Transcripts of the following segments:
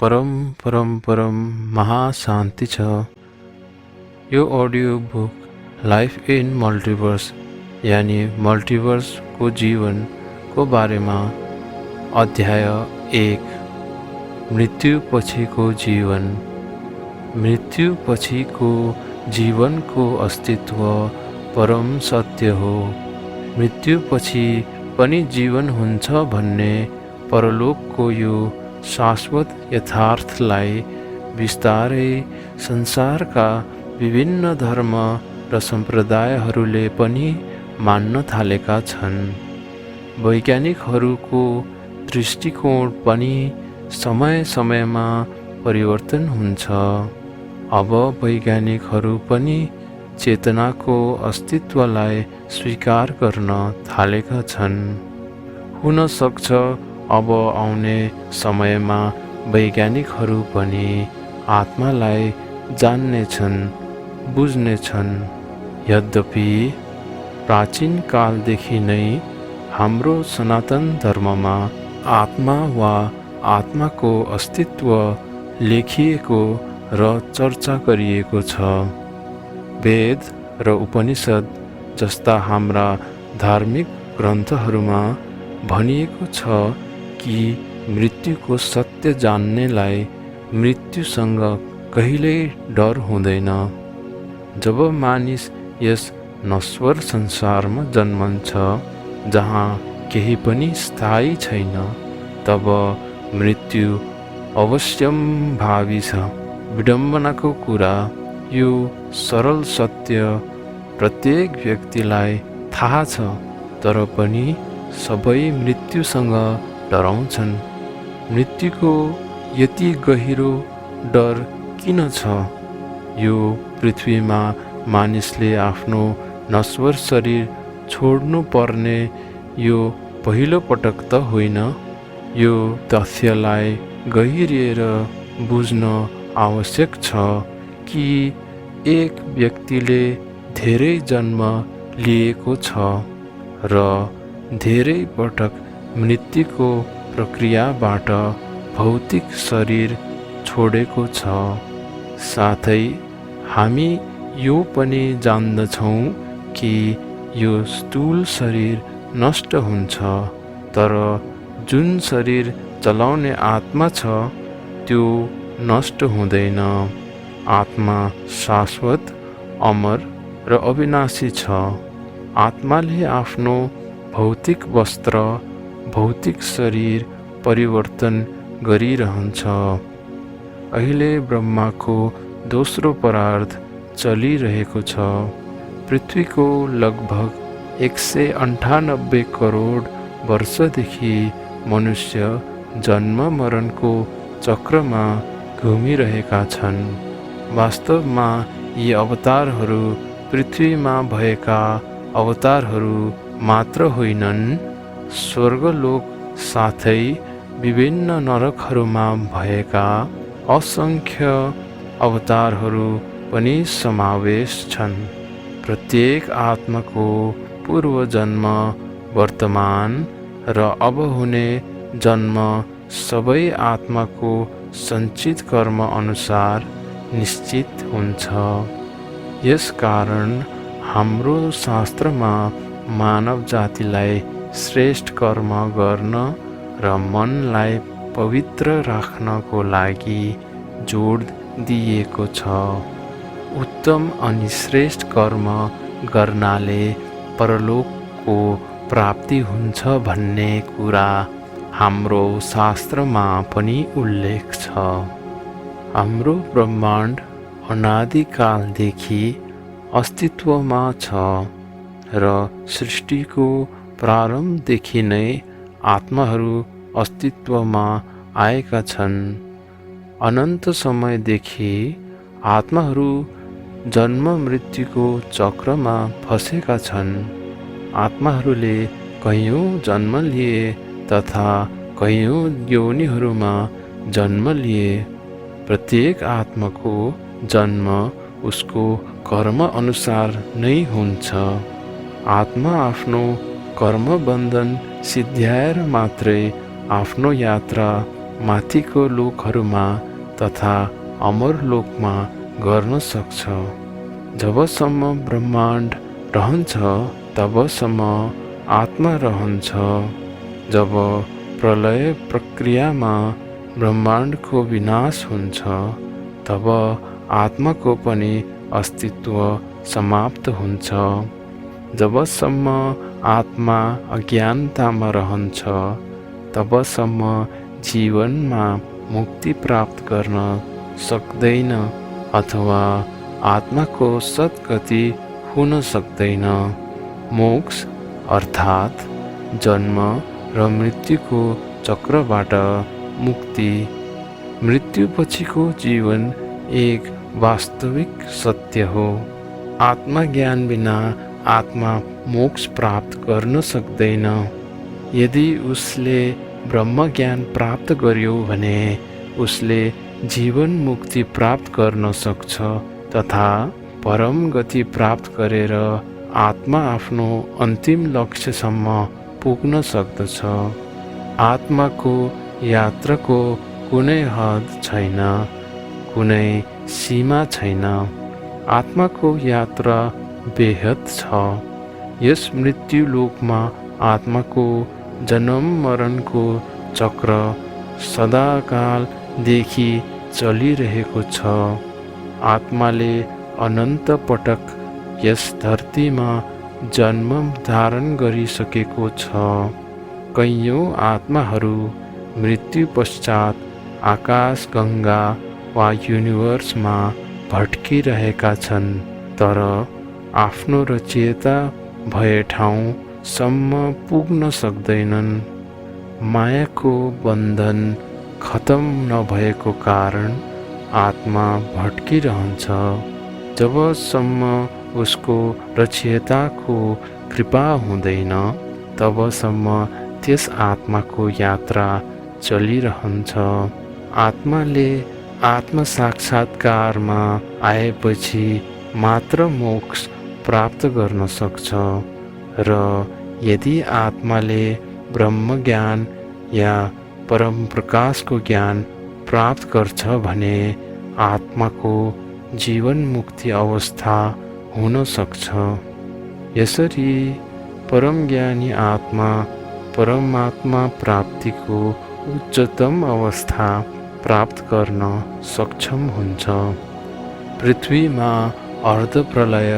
परम परम परम महाशान्ति छ। यो audio book life in multiverse यानि मल्टिभर्सको जीवनको बारेमा अध्याय 1 मृत्यु पछिको जीवन। मृत्यु पछिको जीवनको अस्तित्व परम सत्य हो। मृत्यु पछि पनि जीवन हुन्छ भन्ने परलोकको यो शाश्वत यथार्थलाई बिस्तारै संसारका विभिन्न धर्म र सम्प्रदायहरूले पनि मान्न थालेका छन्। वैज्ञानिकहरूको दृष्टिकोण पनि समय समयमा परिवर्तन हुन्छ। अब वैज्ञानिकहरू पनि चेतनाको अस्तित्वलाई स्वीकार गर्न थालेका छन्। हुन सक्छ अब आउने समयमा वैज्ञानिकहरू पनि आत्मालाई जान्नेछन्, बुझ्नेछन्। यद्यपि प्राचीन कालदेखि नै हाम्रो सनातन धर्ममा आत्मा वा आत्माको अस्तित्व लेखिएको र चर्चा गरिएको छ। वेद र उपनिषद जस्ता हाम्रा धार्मिक ग्रन्थहरूमा भनिएको छ कि मृत्युको सत्य जान्नेलाई मृत्युसँग कहिल्यै डर हुँदैन। जब मानिस यस नश्वर संसारमा जन्मन्छ जहाँ केही पनि स्थायी छैन, तब मृत्यु अवश्यम्भावी छ। विडम्बनाको कुरा, यो सरल सत्य प्रत्येक व्यक्तिलाई थाहा छ, तर पनि सबै मृत्युसँग डराउँछन्। मृत्युको यति गहिरो डर किन छ? यो पृथ्वीमा मानिसले आफ्नो नश्वर शरीर छोड्नु पर्ने यो पहिलो पटक त होइन। यो तथ्यलाई गहिरिएर बुझ्न आवश्यक छ कि एक व्यक्तिले धेरै जन्म लिएको छ र धेरै पटक मृत्युको प्रक्रियाबाट भौतिक शरीर छोडेको छ। साथै हामी यो पनि जान्दछौँ कि यो स्थूल शरीर नष्ट हुन्छ, तर जुन शरीर चलाउने आत्मा छ त्यो नष्ट हुँदैन। आत्मा शाश्वत, अमर र अविनाशी छ। आत्माले आफ्नो भौतिक वस्त्र, भौतिक शरीर परिवर्तन गरिरहन्छ। अहिले ब्रह्माको दोस्रो परार्ध चलिरहेको छ। पृथ्वीको लगभग 198 करोड वर्षदेखि मनुष्य जन्म मरणको चक्रमा घुमिरहेका छन्। वास्तवमा यी अवतारहरू पृथ्वीमा भएका अवतारहरू मात्र होइनन्, स्वर्गलोक साथै विभिन्न नरकहरूमा भएका असङ्ख्य अवतारहरू पनि समावेश छन्। प्रत्येक आत्माको पूर्वजन्म, वर्तमान र अब हुने जन्म सबै आत्माको सञ्चित कर्म अनुसार निश्चित हुन्छ। यसकारण हाम्रो शास्त्रमा मानव जातिलाई श्रेष्ठ कर्म गर्न र मनलाई पवित्र राख्नको लागि जोड दिएको छ। उत्तम अनि श्रेष्ठ कर्म गर्नाले परलोकको प्राप्ति हुन्छ भन्ने कुरा हाम्रो शास्त्रमा पनि उल्लेख छ। हाम्रो ब्रह्माण्ड अनादिकालदेखि अस्तित्वमा छ र सृष्टिको प्रारम्भदेखि नै आत्माहरू अस्तित्वमा आएका छन्। अनन्त समयदेखि आत्माहरू जन्म मृत्युको चक्रमा फँसेका छन्। आत्माहरूले कैयौँ जन्म लिए तथा कैयौँ योनिहरूमा जन्म लिए। प्रत्येक आत्माको जन्म उसको कर्म अनुसार नै हुन्छ। आत्मा आफ्नो कर्म बन्धन सिद्ध्याएर मात्रै आफ्नो यात्रा माथिको लोकहरूमा तथा अमर लोकमा गर्न सक्छ। जबसम्म ब्रह्माण्ड रहन्छ तबसम्म आत्मा रहन्छ। जब प्रलय प्रक्रियामा ब्रह्माण्डको विनाश हुन्छ तब आत्माको पनि अस्तित्व समाप्त हुन्छ। जबसम्म आत्मा अज्ञानतामा रहन्छ तबसम्म जीवनमा मुक्ति प्राप्त गर्न सक्दैन अथवा आत्माको सद्गति हुन सक्दैन। मोक्ष अर्थात् जन्म र मृत्युको चक्रबाट मुक्ति। मृत्युपछिको जीवन एक वास्तविक सत्य हो। आत्मज्ञान बिना आत्मा मोक्ष प्राप्त गर्न सक्दैन। यदि उसले ब्रह्मज्ञान प्राप्त गर्यो भने उसले जीवन मुक्ति प्राप्त गर्न सक्छ तथा परम गति प्राप्त गरेर आत्मा आफ्नो अन्तिम लक्ष्यसम्म पुग्न सक्दछ। आत्माको यात्राको कुनै हद छैन, कुनै सीमा छैन। आत्माको यात्रा बेहद छ। यस मृत्युलोकमा आत्माको जन्म मरणको चक्र सदाकालदेखि चलिरहेको छ। आत्माले अनन्त पटक यस धरतीमा जन्म धारण गरिसकेको छ। कैयौँ आत्माहरू मृत्यु पश्चात आकाश गङ्गा वा युनिभर्समा भट्किरहेका छन् तर आफ्नो रचयिता भए ठाउँसम्म पुग्न सक्दैनन्। मायाको बन्धन खतम नभएको कारण आत्मा भट्किरहन्छ। जबसम्म उसको रचयिताको कृपा हुँदैन तबसम्म त्यस आत्माको यात्रा चलिरहन्छ। आत्माले आत्मसाक्षात्कारमा आएपछि मात्र मोक्ष प्राप्त गर्न सक्छ र यदि आत्माले ब्रह्मज्ञान या परम प्रकाशको ज्ञान प्राप्त गर्छ भने आत्माको जीवन मुक्ति अवस्था हुन सक्छ। यसरी परम ज्ञानी आत्मा परमात्मा प्राप्तिको उच्चतम अवस्था प्राप्त गर्न सक्षम हुन्छ। पृथ्वीमा अर्ध प्रलय,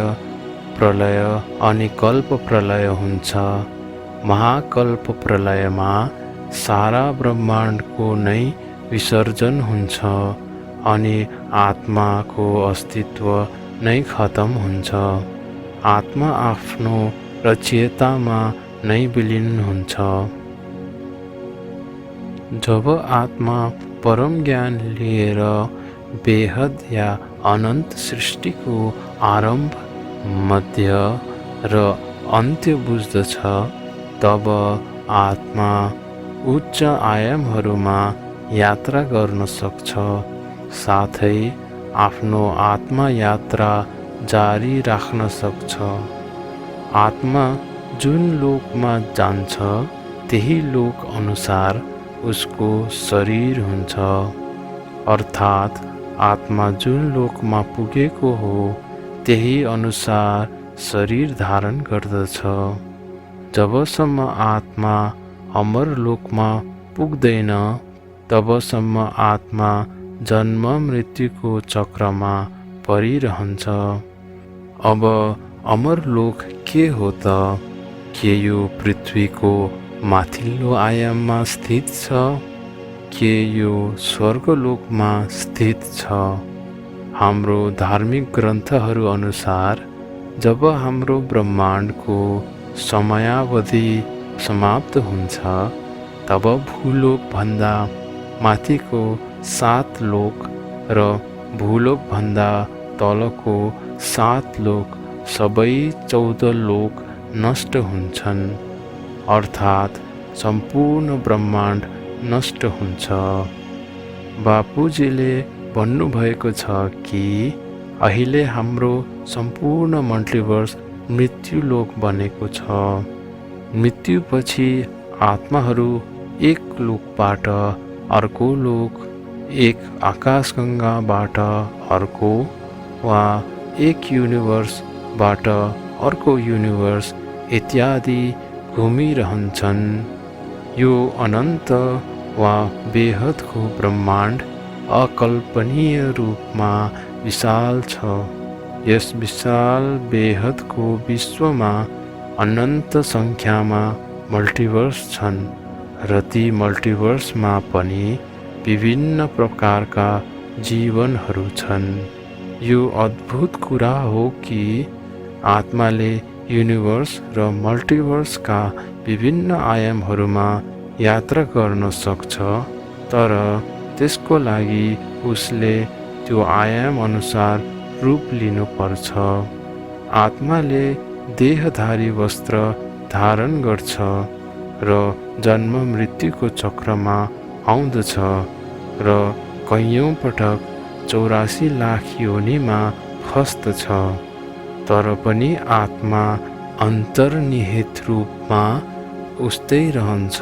प्रलय अनि कल्प प्रलय हुन्छ। महाकल्प प्रलयमा सारा ब्रह्माण्डको नै विसर्जन हुन्छ अनि आत्माको अस्तित्व नै खतम हुन्छ। आत्मा आफ्नो रचयितामा नै विलीन हुन्छ। जब आत्मा परम ज्ञान लिएर बेहद या अनन्त सृष्टिको आरम्भ, मध्य र अन्त्य बुझ्दछ तब आत्मा उच्च आयामहरूमा यात्रा गर्न सक्छ। साथै आफ्नो आत्मा यात्रा जारी राख्न सक्छ। आत्मा जुन लोकमा जान्छ त्यही लोक अनुसार उसको शरीर हुन्छ। अर्थात् आत्मा जुन लोकमा पुगेको हो त्यही अनुसार शरीर धारण गर्दछ। जबसम्म आत्मा अमर लोकमा पुग्दैन तबसम्म आत्मा जन्म मृत्युको चक्रमा परिरहन्छ। अब अमर लोक के हो त? के यो पृथ्वीको माथिल्लो आयाममा स्थित छ? के यो स्वर्गलोकमा स्थित छ? हाम्रो धार्मिक ग्रन्थहरू अनुसार जब हाम्रो ब्रह्माण्डको समयावधि समाप्त हुन्छ तब भूलोकभन्दा माथिको 7 लोक र भूलोकभन्दा तलको 7 लोक सबै 14 लोक नष्ट हुन्छन्। अर्थात् सम्पूर्ण ब्रह्माण्ड नष्ट हुन्छ। बापुजीले भन्नुभएको छ कि अहिले हाम्रो सम्पूर्ण मल्टिभर्स मृत्युलोक बनेको छ। मृत्युपछि आत्माहरू एक लोकबाट अर्को लोक, एक आकाशगङ्गाबाट अर्को, वा एक युनिभर्सबाट अर्को युनिभर्स इत्यादि घुमिरहन्छन्। यो अनन्त वा बेहदको ब्रह्माण्ड अकल्पनीय रूपमा विशाल छ। यस विशाल बेहदको विश्वमा अनन्त सङ्ख्यामा मल्टिभर्स छन् र ती मल्टिभर्समा पनि विभिन्न प्रकारका जीवनहरू छन्। यो अद्भुत कुरा हो कि आत्माले युनिभर्स र मल्टिभर्सका विभिन्न आयामहरूमा यात्रा गर्न सक्छ, तर त्यसको लागि उसले त्यो आयाम अनुसार रूप लिनुपर्छ। आत्माले देहधारी वस्त्र धारण गर्छ र जन्म मृत्युको चक्रमा आउँदछ र कैयौँ पटक 84 लाख योनिमा खस्दछ, तर पनि आत्मा अन्तर्निहित रूपमा उस्तै रहन्छ।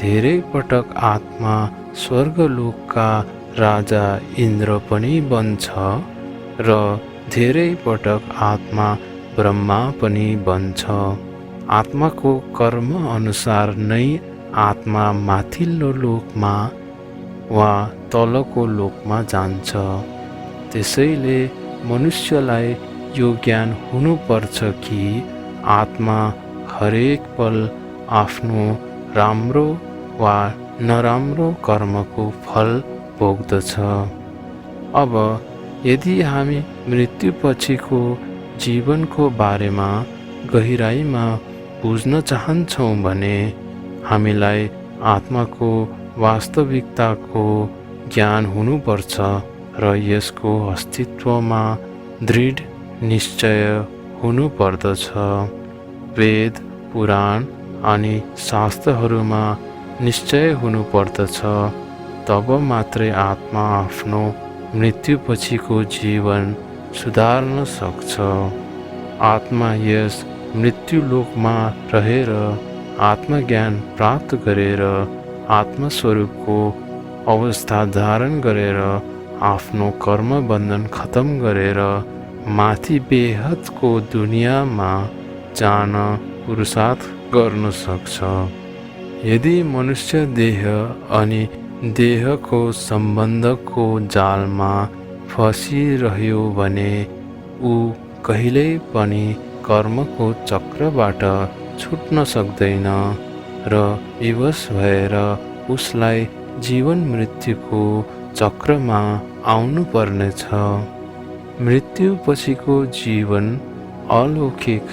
धेरै पटक आत्मा स्वर्गलोकका राजा इन्द्र पनि बन्छ र धेरै पटक आत्मा ब्रह्मा पनि बन्छ। आत्माको कर्म अनुसार नै आत्मा माथिल्लो लोकमा वा तलको लोकमा जान्छ। त्यसैले मनुष्यलाई यो ज्ञान हुनुपर्छ कि आत्मा हरेक पल आफ्नो राम्रो वा नराम्रो कर्मको फल भोग्दछ। अब यदि हामी मृत्युपछिको जीवनको बारेमा गहिराईमा बुझ्न चाहन्छौँ भने हामीलाई आत्माको वास्तविकताको ज्ञान हुनुपर्छ र यसको अस्तित्वमा दृढ निश्चय हुनुपर्दछ। वेद, पुराण अनि शास्त्रहरूमा निश्चय हुनुपर्दछ, तब मात्रै आत्मा आफ्नो मृत्युपछिको जीवन सुधार्न सक्छ। आत्मा यस मृत्युलोकमा रहेर आत्मज्ञान प्राप्त गरेर आत्मस्वरूपको अवस्था धारण गरेर आफ्नो कर्म बन्धन खत्म गरेर माथि बेहदको दुनियाँमा जान पुरुषार्थ गर्न सक्छ। यदि मनुष्य देह अनि देहको सम्बन्धको जालमा फसिरह्यो भने ऊ कहिल्यै पनि कर्मको चक्रबाट छुट्न सक्दैन र विवश भएर उसलाई जीवन मृत्युको चक्रमा आउनु पर्नेछ। मृत्युपछिको जीवन अलौकिक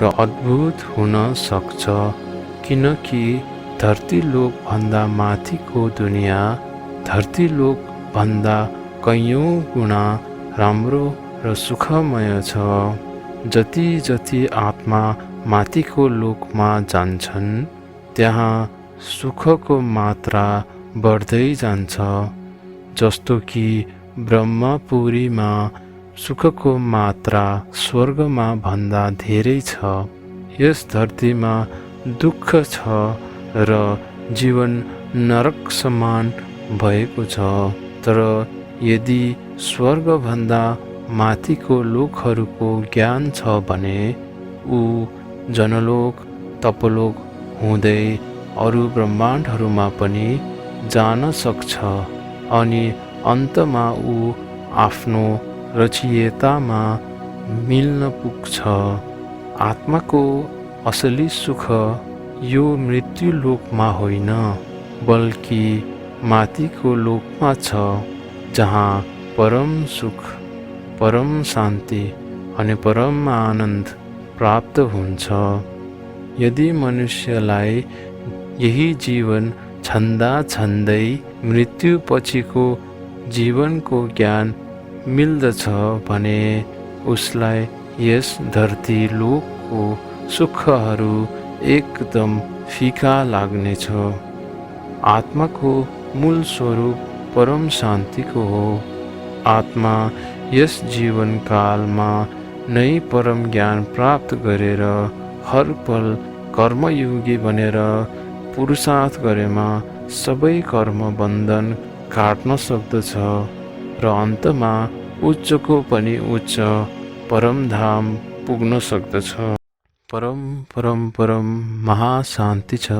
र अद्भुत हुन सक्छ, किनकि धरतीलोकभन्दा माथिको दुनियाँ धरतीलोकभन्दा कैयौँ गुणा राम्रो र सुखमय छ। जति जति आत्मा माथिको लोकमा जान्छन् त्यहाँ सुखको मात्रा बढ्दै जान्छ। जस्तो कि ब्रह्मपुरीमा सुखको मात्रा स्वर्गमा भन्दा धेरै छ। यस धरतीमा दुःख छ र जीवन नरक समान भएको छ, तर यदि स्वर्गभन्दा माथिको लोकहरूको ज्ञान छ भने ऊ जनलोक, तपलोक हुँदै अरू ब्रह्माण्डहरूमा पनि जान सक्छ अनि अन्तमा ऊ आफ्नो रचयितामा मिल्न पुग्छ। आत्माको असली सुख यो मृत्युलोकमा होइन, बल्कि माथिको लोकमा छ, जहाँ परम सुख, परम शान्ति अनि परम आनन्द प्राप्त हुन्छ। यदि मनुष्यलाई यही जीवन छन्दा छन्दै मृत्युपछिको जीवनको ज्ञान मिल्दछ भने उसलाई यस धरती लोकको सुखहरू एकदम फिका लाग्नेछ। आत्माको मूल स्वरूप परम शान्तिको हो। आत्मा यस जीवनकालमा नै परम ज्ञान प्राप्त गरेर हर पल कर्मयोगी बनेर पुरुषार्थ गरेमा सबै कर्म बन्धन काट्न सक्दछ र अन्तमा उच्चको पनि उच्च परमधाम पुग्न सक्दछ। परम परम परम महाशान्ति छ।